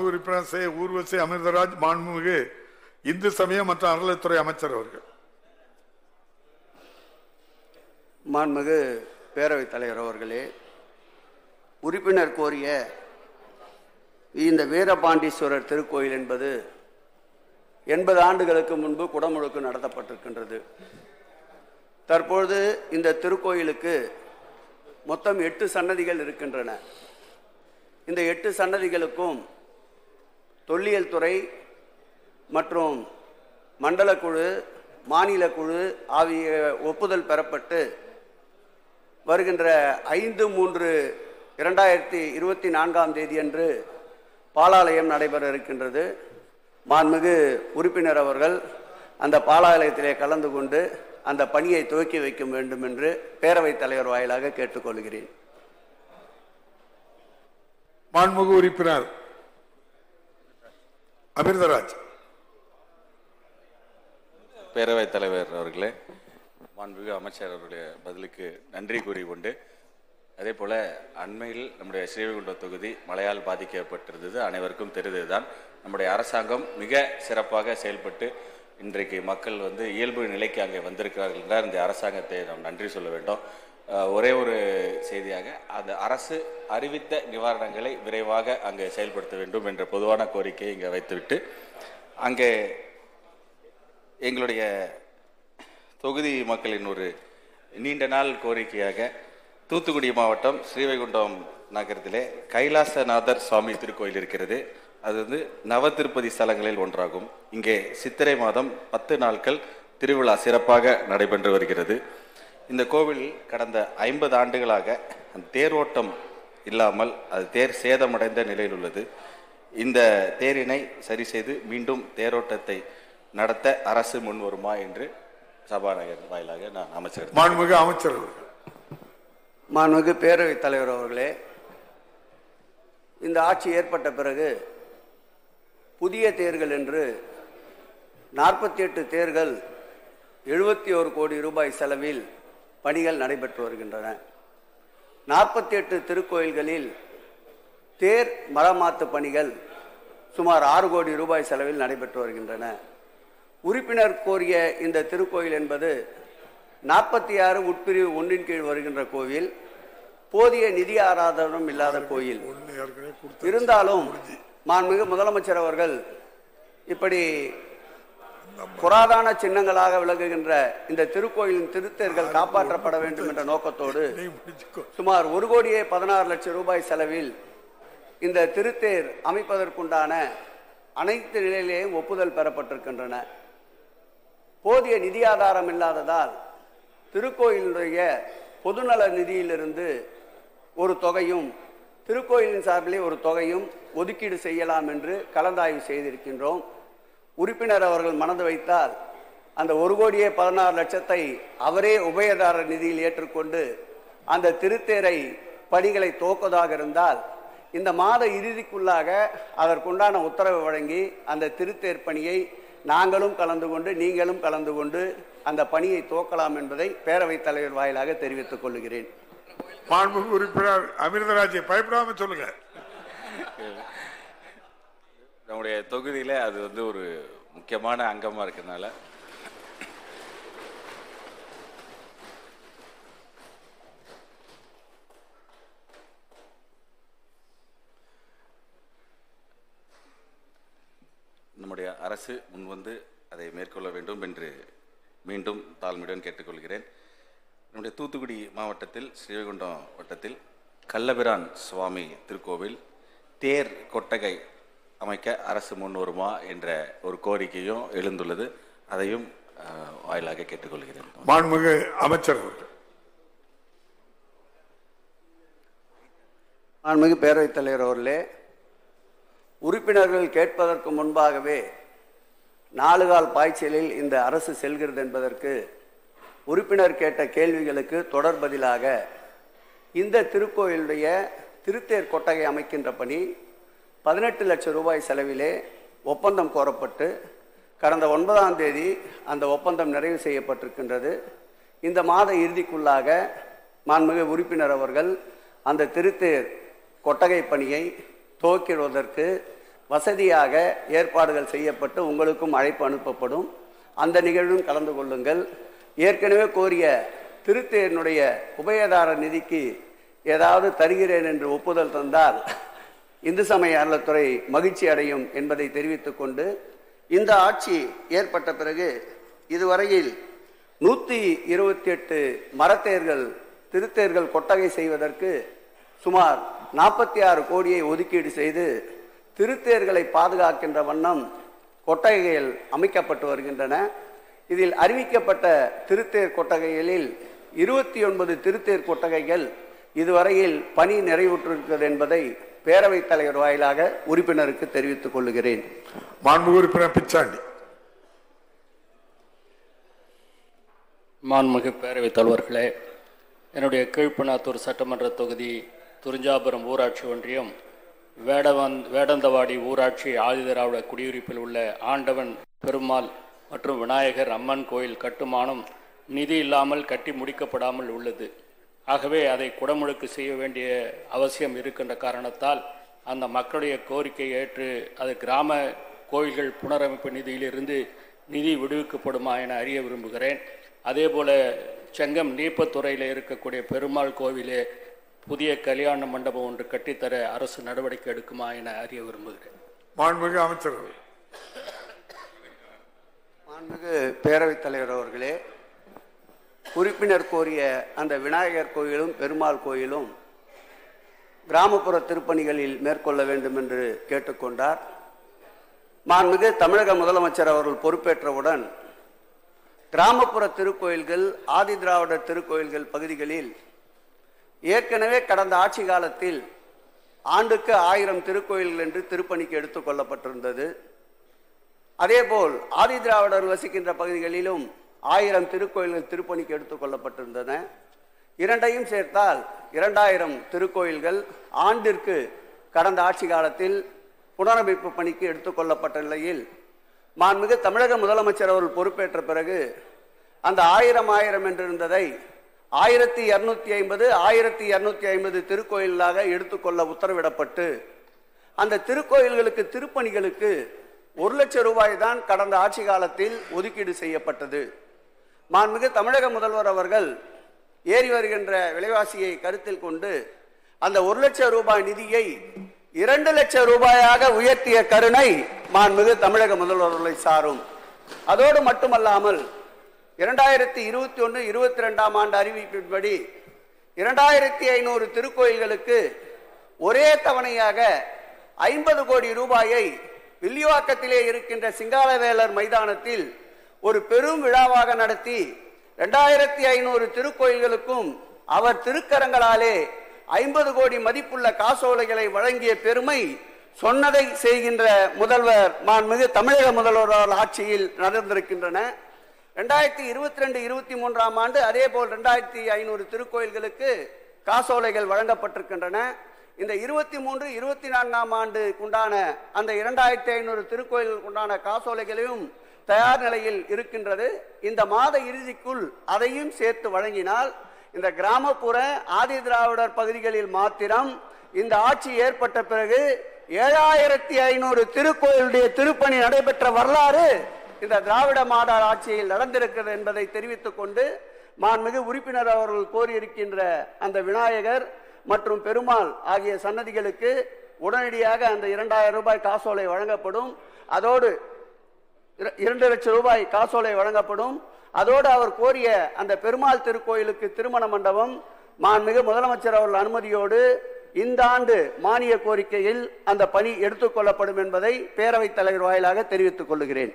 உறுப்பினர் சே. ஊர்வசி அமிர்தராஜ், மாண்புமிகு இந்து சமய மற்றும் அறநிலைத்துறை அமைச்சர் அவர்கள். மாண்புமிகு பேரவைத் தலைவர் அவர்களே, உறுப்பினர் கோரிய இந்த வீரபாண்டீஸ்வரர் திருக்கோயில் என்பது 80 ஆண்டுகளுக்கு முன்பு குடமுழுக்கு நடத்தப்பட்டிருக்கின்றது. தற்பொழுது இந்த திருக்கோயிலுக்கு மொத்தம் 8 சன்னதிகள் இருக்கின்றன. இந்த 8 சன்னதிகளுக்கும் தொல்லியல் துறை மற்றும் மண்டல குழு, மாநில குழு ஆகிய ஒப்புதல் பெறப்பட்டு வருகின்ற 5/3/2024 அன்று பாலாலயம் நடைபெற இருக்கின்றது. மாண்புமிகு உறுப்பினர் அவர்கள் அந்த பாலாலயத்திலே கலந்து கொண்டு அந்த பணியை துவக்கி வைக்க வேண்டும் என்று பேரவைத் தலைவர் வாயிலாக கேட்டுக்கொள்கிறேன். மாண்புமிகு உறுப்பினர் அமிர்தராஜ். பேரவைத் தலைவர் அவர்களே, மாண்புமிகு அமைச்சர் அவருடைய பதிலுக்கு நன்றி கூறிக்கொண்டு, அதே போல அண்மையில் நம்முடைய ஸ்ரீவைகுண்டம் தொகுதி மழையால் பாதிக்கப்பட்டிருந்தது அனைவருக்கும் தெரிந்ததுதான். நம்முடைய அரசாங்கம் மிக சிறப்பாக செயல்பட்டு இன்றைக்கு மக்கள் இயல்பு நிலைக்கு அங்கே வந்திருக்கிறார்கள் என்றால் இந்த அரசாங்கத்தை நாம் நன்றி சொல்ல வேண்டும். ஒரே ஒரு செய்தியாக, அந்த அரசு அறிவித்த நிவாரணங்களை விரைவாக அங்கே செயல்படுத்த வேண்டும் என்ற பொதுவான கோரிக்கையை இங்கே வைத்துவிட்டு, அங்கே எங்களுடைய தொகுதி மக்களின் ஒரு நீண்ட நாள் கோரிக்கையாக தூத்துக்குடி மாவட்டம் ஸ்ரீவைகுண்டம் நகரத்திலே கைலாசநாதர் சுவாமி திருக்கோயில் இருக்கிறது. அது நவ திருப்பதி ஸ்தலங்களில் ஒன்றாகும். இங்கே சித்திரை மாதம் 10 நாட்கள் திருவிழா சிறப்பாக நடைபெற்று வருகிறது. இந்த கோவில் கடந்த 50 ஆண்டுகளாக தேரோட்டம் இல்லாமல் அது தேர் சேதமடைந்த நிலையில் உள்ளது. இந்த தேரினை சரி செய்து மீண்டும் தேரோட்டத்தை நடத்த அரசு முன் வருமா என்று சபாநாயகர் வாயிலாக நான் அமைச்சர். மாண்புமிகு அமைச்சர். மாண்புமிகு பேரவைத் தலைவர் அவர்களே, இந்த ஆட்சி ஏற்பட்ட பிறகு புதிய தேர்கள் என்று 48 தேர்கள் 71 கோடி ரூபாய் செலவில் பணிகள் நடைபெற்று வருகின்றன. 48 திருக்கோயில்களில் தேர் மரமாத்து பணிகள் சுமார் 6 கோடி ரூபாய் செலவில் நடைபெற்று வருகின்றன. உறுப்பினர் கோரிய இந்த திருக்கோயில் என்பது 46 உட்பிரிவு 1 கீழ் வருகின்ற கோவில். போதிய நிதி ஆதாரம் இல்லாத கோயில். இருந்தாலும் மாண்புமிகு முதலமைச்சர் அவர்கள் இப்படி புராதன சின்னங்களாக விளங்குகின்ற இந்த திருக்கோயிலின் திருத்தேர்கள் காப்பாற்றப்பட வேண்டும் என்ற நோக்கத்தோடு சுமார் 1,16,00,000 ரூபாய் செலவில் இந்த திருத்தேர் அமைப்பதற்குண்டான அனைத்து நிலையிலேயும் ஒப்புதல் பெறப்பட்டிருக்கின்றன. போதிய நிதி ஆதாரம் இல்லாததால் திருக்கோயிலுடைய பொதுநல நிதியிலிருந்து ஒரு தொகையும் திருக்கோயிலின் சார்பிலே ஒரு தொகையும் ஒதுக்கீடு செய்யலாம் என்று கலந்தாய்வு செய்திருக்கின்றோம். உறுப்பினர் அவர்கள் மனது வைத்தால் அந்த 1,16,00,000 அவரே உபயதாரர் நிதியில் ஏற்றுக்கொண்டு அந்த திருத்தேரை பணிகளை துவக்குவதாக இருந்தால் இந்த மாத இறுதிக்குள்ளாக அதற்குண்டான உத்தரவு வழங்கி அந்த திருத்தேர் பணியை நாங்களும் கலந்து கொண்டு நீங்களும் கலந்து கொண்டு அந்த பணியை துவக்கலாம் என்பதை பேரவைத் தலைவர் வாயிலாக தெரிவித்துக் கொள்கிறேன். மாண்புமிகு உறுப்பினர் அமிர்தராஜை பயப்படாம சொல்லுங்க. நம்முடைய தொகுதியில அது ஒரு முக்கியமான அங்கமா இருக்கிறதுனால நம்முடைய அரசு முன்வந்து அதை மேற்கொள்ள வேண்டும் என்று மீண்டும் தாழ்மையுடன் கேட்டுக்கொள்கிறேன். நம்முடைய தூத்துக்குடி மாவட்டத்தில் ஸ்ரீவைகுண்டம் வட்டத்தில் கள்ளபிரான் சுவாமி திருக்கோவில் தேர் கொட்டகை அமைக்க அரசு முன் வருமா என்ற ஒரு கோரிக்கையும் எழுந்துள்ளது. அதையும் வாயிலாக கேட்டுக்கொள்கிறேன். மாண்புமிகு அமைச்சர். மாண்புமிகு பேரவைத் தலைவர் அவர்களே, உறுப்பினர்கள் கேட்பதற்கு முன்பாகவே 4 கால் பாய்ச்சலில் இந்த அரசு செல்கிறது என்பதற்கு உறுப்பினர் கேட்ட கேள்விகளுக்கு தொடர் பதிலாக இந்த திருக்கோயிலுடைய திருத்தேர் கொட்டகை அமைக்கின்ற பணி 18 லட்சம் ரூபாய் செலவிலே ஒப்பந்தம் கோரப்பட்டு கடந்த 9ஆம் தேதி அந்த ஒப்பந்தம் நிறைவு செய்யப்பட்டிருக்கின்றது. இந்த மாத இறுதிக்குள்ளாக மாண்புமிகு உறுப்பினர் அவர்கள் அந்த திருத்தேர் கொட்டகை பணியை துவக்கிடுவதற்கு வசதியாக ஏற்பாடுகள் செய்யப்பட்டு உங்களுக்கும் அழைப்பு அனுப்பப்படும். அந்த நிகழ்வும் கலந்து கொள்ளுங்கள். ஏற்கனவே கோரிய திருத்தேரினுடைய உபயதார நிதிக்கு ஏதாவது தருகிறேன் என்று ஒப்புதல் தந்தால் இந்து சமய அறநிலையத்துறை மகிழ்ச்சி அடையும் என்பதை தெரிவித்துக் கொண்டு, இந்த ஆட்சி ஏற்பட்ட பிறகு இதுவரையில் 128 மரத்தேர்கள் திருத்தேர்கள் கொட்டகை செய்வதற்கு சுமார் 46 கோடியை ஒதுக்கீடு செய்து திருத்தேர்களை பாதுகாக்கின்ற வண்ணம் கொட்டகைகள் அமைக்கப்பட்டு வருகின்றன. இதில் அறிவிக்கப்பட்ட திருத்தேர் கொட்டகைகளில் 29 திருத்தேர் கொட்டகைகள் இதுவரையில் பணி நிறைவுற்றிருக்கிறது என்பதை பேரவைத் தலைவர் வாயிலாக உறுப்பினருக்கு தெரிவித்துக் கொள்கிறேன். மாண்புமிகு உறுப்பினர் பிச்சாண்டி. மாண்புமிகு பேரவைத் தலைவர்களே, என்னுடைய கீழ்ப்பண்ணாத்தூர் சட்டமன்ற தொகுதி துரிஞ்சாபுரம் ஊராட்சி ஒன்றியம் வேடந்தவாடி ஊராட்சி ஆதிதிராவிட குடியிருப்பில் உள்ள ஆண்டவன் பெருமாள் மற்றும் விநாயகர் அம்மன் கோயில் கட்டுமானம் நிதி இல்லாமல் கட்டி முடிக்கப்படாமல் உள்ளது. ஆகவே அதை குடமுழுக்கு செய்ய வேண்டிய அவசியம் இருக்கின்ற காரணத்தால் அந்த மக்களுடைய கோரிக்கையை ஏற்று அது கிராம கோயில்கள் புனரமைப்பு நிதியிலிருந்து நிதி விடுவிக்கப்படுமா என அறிய விரும்புகிறேன். அதே போல செங்கம் நீப்பத்துறையில் இருக்கக்கூடிய பெருமாள் கோவிலே புதிய கல்யாண மண்டபம் ஒன்று கட்டித்தர அரசு நடவடிக்கை எடுக்குமா என அறிய விரும்புகிறேன். மாண்புமிகு அமைச்சர். மாண்புமிகு பேரவைத் தலைவர் அவர்களே, உறுப்பினர் கோரிய அந்த விநாயகர் கோயிலும் பெருமாள் கோயிலும் கிராமப்புற திருப்பணிகளில் மேற்கொள்ள வேண்டும் என்று கேட்டுக்கொண்டார். மாண்புமிகு தமிழக முதலமைச்சர் அவர்கள் பொறுப்பேற்றவுடன் கிராமப்புற திருக்கோயில்கள் ஆதி திராவிடர் திருக்கோயில்கள் பகுதிகளில் ஏற்கனவே கடந்த ஆட்சி காலத்தில் ஆண்டுக்கு 1000 திருக்கோயில்கள் என்று திருப்பணிக்கு எடுத்துக் கொள்ளப்பட்டிருந்தது. அதேபோல் ஆதி திராவிடர் வசிக்கின்ற பகுதிகளிலும் 1000 திருக்கோயில்கள் திருப்பணிக்கு எடுத்துக் கொள்ளப்பட்டிருந்தன. இரண்டையும் சேர்த்தால் 2000 திருக்கோயில்கள் ஆண்டிற்கு கடந்த ஆட்சி காலத்தில் புனரமைப்பு பணிக்கு எடுத்துக்கொள்ளப்பட்ட நிலையில் மாண்புமிகு தமிழக முதலமைச்சர் அவர்கள் பொறுப்பேற்ற பிறகு அந்த 1000 என்றிருந்ததை 1250 1250 திருக்கோயிலாக எடுத்துக்கொள்ள உத்தரவிடப்பட்டு அந்த திருக்கோயில்களுக்கு திருப்பணிகளுக்கு 1 லட்சம் ரூபாய் தான் கடந்த ஆட்சி காலத்தில் ஒதுக்கீடு செய்யப்பட்டது. மாண்புமிகு தமிழக முதல்வர் அவர்கள் ஏறி வருகின்ற விலைவாசியை கருத்தில் கொண்டு அந்த 1 லட்சம் ரூபாய் நிதியை 2 லட்சம் ரூபாயாக உயர்த்திய கருணை மாண்புமிகு தமிழக முதல்வர்களை சாரும். அதோடு மட்டுமல்லாமல் 2021-22 ஆண்டு அறிவிப்பின்படி 2500 திருக்கோயில்களுக்கு ஒரே தவணையாக 50 கோடி ரூபாயை வில்லிவாக்கத்திலே இருக்கின்ற சிங்காலவேலர் மைதானத்தில் ஒரு பெரும் விழாவாக நடத்தி 2500 திருக்கோயில்களுக்கும் அவர் திருக்கரங்களாலே 50 கோடி மதிப்புள்ள காசோலைகளை வழங்கிய பெருமை சொன்னதை செய்கின்ற முதல்வர் மாண்புமிகு தமிழக முதல்வர் ஆட்சியில் நடந்திருக்கின்றன. 2022-23 ஆண்டு அதே போல் 2500 திருக்கோயில்களுக்கு காசோலைகள் வழங்கப்பட்டிருக்கின்றன. இந்த 23-24 ஆண்டுக்குண்டான அந்த 2500 திருக்கோயில்களுக்கு உண்டான காசோலைகளையும் தயார் நிலையில் இருக்கின்றது. இந்த மாத இறுதிக்குள் அதையும் சேர்த்து வழங்கினால் இந்த கிராமப்புற ஆதி திராவிடர் பகுதிகளில் மாத்திரம் இந்த ஆட்சி ஏற்பட்ட பிறகு 7500 திருக்கோயிலுடைய திருப்பணி நடைபெற்ற வரலாறு இந்த திராவிட மாடல் ஆட்சியில் நடந்திருக்கிறது என்பதை தெரிவித்துக் கொண்டு மாண்புமிகு உறுப்பினர் அவர்கள் கோரியிருக்கின்ற அந்த விநாயகர் மற்றும் பெருமாள் ஆகிய சன்னதிகளுக்கு உடனடியாக அந்த 2000 ரூபாய் காசோலை வழங்கப்படும். அதோடு 2 லட்சம் ரூபாய் காசோலை வழங்கப்படும். அதோடு அவர் கோரிய அந்த பெருமாள் திருக்கோயிலுக்கு திருமண மண்டபம் மாண்புமிகு முதலமைச்சர் அவர்கள் அனுமதியோடு இந்த ஆண்டு மானிய கோரிக்கையில் அந்த பணி எடுத்துக்கொள்ளப்படும் என்பதை பேரவைத் தலைவர் வாயிலாக தெரிவித்துக் கொள்கிறேன்.